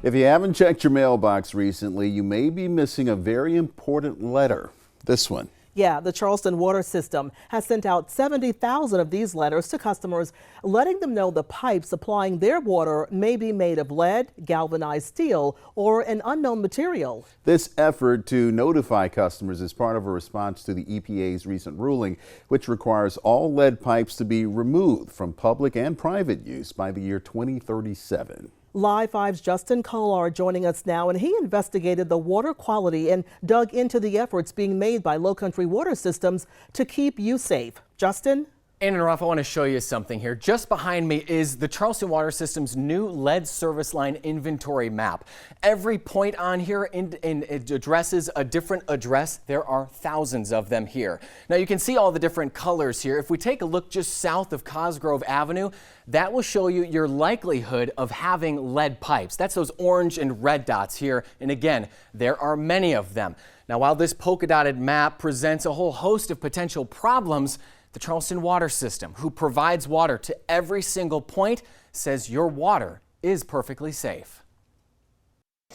If you haven't checked your mailbox recently, you may be missing a very important letter. This one. Yeah, the Charleston Water System has sent out 70,000 of these letters to customers, letting them know the pipes supplying their water may be made of lead, galvanized steel, or an unknown material. This effort to notify customers is part of a response to the EPA's recent ruling, which requires all lead pipes to be removed from public and private use by the year 2037. Live 5's Justin Kollar joining us now, and he investigated the water quality and dug into the efforts being made by Lowcountry Water Systems to keep you safe. Justin? Ann and Ruff, I want to show you something here. Just behind me is the Charleston Water System's new lead service line inventory map. Every point on here it addresses a different address. There are thousands of them here. Now you can see all the different colors here. If we take a look just south of Cosgrove Avenue, that will show you your likelihood of having lead pipes. That's those orange and red dots here. And again, there are many of them. Now, while this polka dotted map presents a whole host of potential problems, the Charleston Water System, who provides water to every single point, says your water is perfectly safe.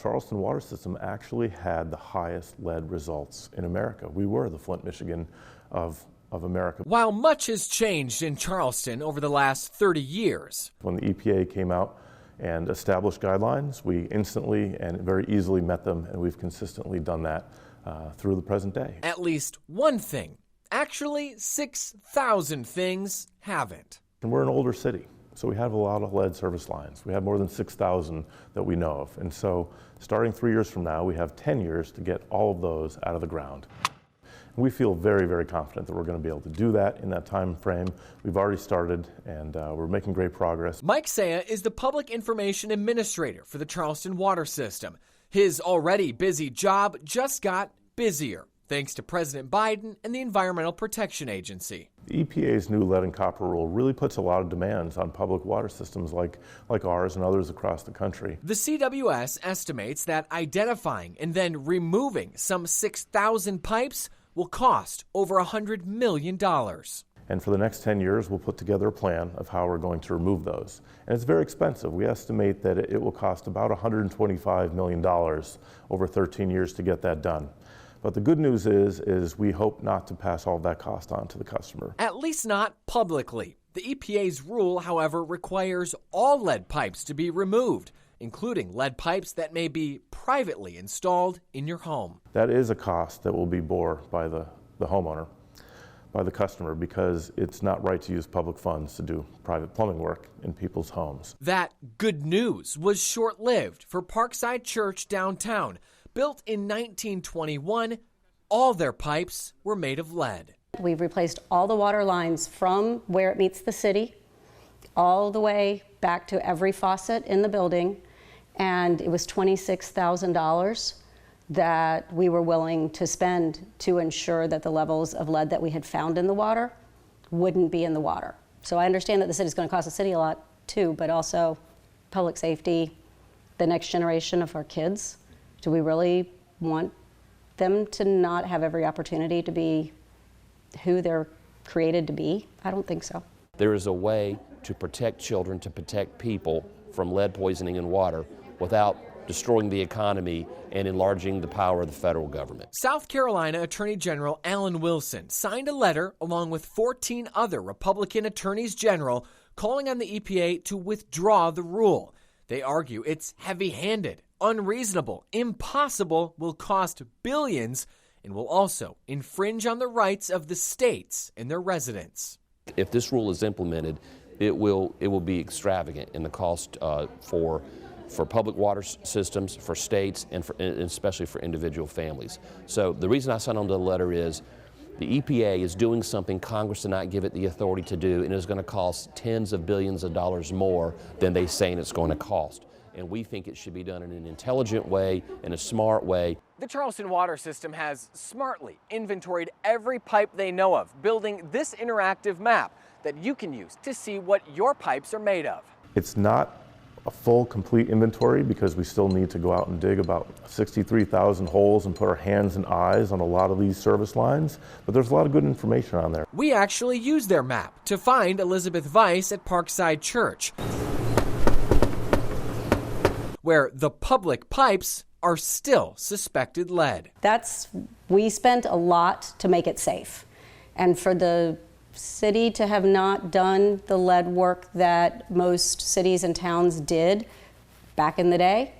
Charleston Water System actually had the highest lead results in America. We were the Flint, Michigan of America. While much has changed in Charleston over the last 30 years. When the EPA came out and established guidelines, we instantly and very easily met them, and we've consistently done that through the present day. At least one thing. Actually, 6,000 things haven't. And we're an older city, so we have a lot of lead service lines. We have more than 6,000 that we know of. And so starting 3 years from now, we have 10 years to get all of those out of the ground. And we feel very, very confident that we're going to be able to do that in that time frame. We've already started, and we're making great progress. Mike Saya is the Public Information Administrator for the Charleston Water System. His already busy job just got busier, thanks to President Biden and the Environmental Protection Agency. The EPA's new lead and copper rule really puts a lot of demands on public water systems like ours and others across the country. The CWS estimates that identifying and then removing some 6,000 pipes will cost over $100 million. And for the next 10 years, we'll put together a plan of how we're going to remove those. And it's very expensive. We estimate that it will cost about $125 million over 13 years to get that done. But the good news is we hope not to pass all that cost on to the customer. At least not publicly. The EPA's rule, however, requires all lead pipes to be removed, including lead pipes that may be privately installed in your home. That is a cost that will be borne by the homeowner, by the customer, because it's not right to use public funds to do private plumbing work in people's homes. That good news was short-lived for Parkside Church downtown. Built in 1921, all their pipes were made of lead. We've replaced all the water lines from where it meets the city, all the way back to every faucet in the building, and it was $26,000 that we were willing to spend to ensure that the levels of lead that we had found in the water wouldn't be in the water. So I understand that the city's going to cost the city a lot too, but also public safety, the next generation of our kids. Do we really want them to not have every opportunity to be who they're created to be? I don't think so. There is a way to protect children, to protect people from lead poisoning in water without destroying the economy and enlarging the power of the federal government. South Carolina Attorney General Alan Wilson signed a letter along with 14 other Republican attorneys general calling on the EPA to withdraw the rule. They argue it's heavy-handed, unreasonable, impossible, will cost billions, and will also infringe on the rights of the states and their residents. If this rule is implemented, it will be extravagant in the cost for public water systems, for states, and especially for individual families. So the reason I signed on to the letter is the EPA is doing something Congress did not give it the authority to do, and it is going to cost tens of billions of dollars more than they're saying it's going to cost. And we think it should be done in an intelligent way, in a smart way. The Charleston Water System has smartly inventoried every pipe they know of, building this interactive map that you can use to see what your pipes are made of. It's not a full, complete inventory because we still need to go out and dig about 63,000 holes and put our hands and eyes on a lot of these service lines, but there's a lot of good information on there. We actually used their map to find Elizabeth Weiss at Parkside Church. where the public pipes are still suspected lead. We spent a lot to make it safe. And for the city to have not done the lead work that most cities and towns did back in the day,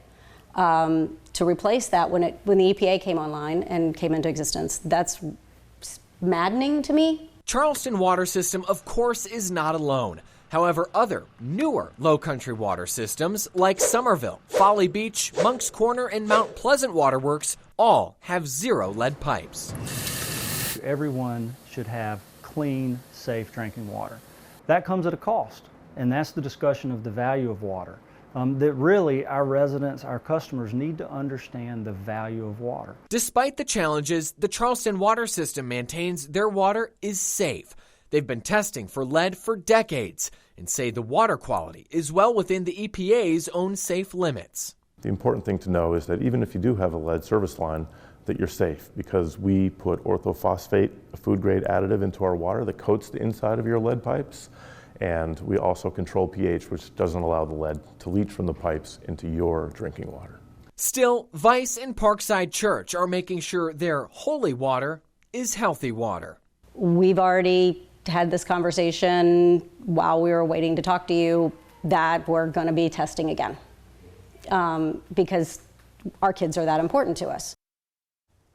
to replace that when the EPA came online and came into existence, that's maddening to me. Charleston Water System, of course, is not alone. However, other, newer Lowcountry water systems like Somerville, Folly Beach, Monk's Corner, and Mount Pleasant Waterworks all have zero lead pipes. Everyone should have clean, safe drinking water. That comes at a cost, and that's the discussion of the value of water. That really our residents, our customers need to understand the value of water. Despite the challenges, the Charleston Water System maintains their water is safe. They've been testing for lead for decades and say the water quality is well within the EPA's own safe limits. The important thing to know is that even if you do have a lead service line, that you're safe, because we put orthophosphate, a food-grade additive, into our water that coats the inside of your lead pipes. And we also control pH, which doesn't allow the lead to leach from the pipes into your drinking water. Still, Vice and Parkside Church are making sure their holy water is healthy water. We've already had this conversation while we were waiting to talk to you that we're going to be testing again because our kids are that important to us.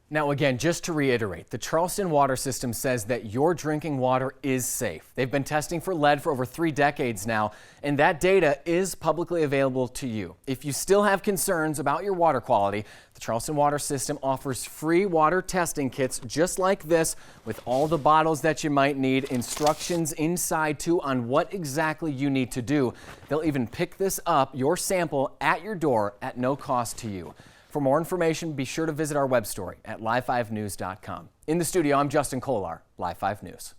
Now again, just to reiterate, the Charleston Water System says that your drinking water is safe. They've been testing for lead for over 3 decades now, and that data is publicly available to you. If you still have concerns about your water quality, the Charleston Water System offers free water testing kits just like this with all the bottles that you might need, instructions inside too on what exactly you need to do. They'll even pick this up, your sample, at your door at no cost to you. For more information, be sure to visit our web story at live5news.com. In the studio, I'm Justin Kollar, Live 5 News.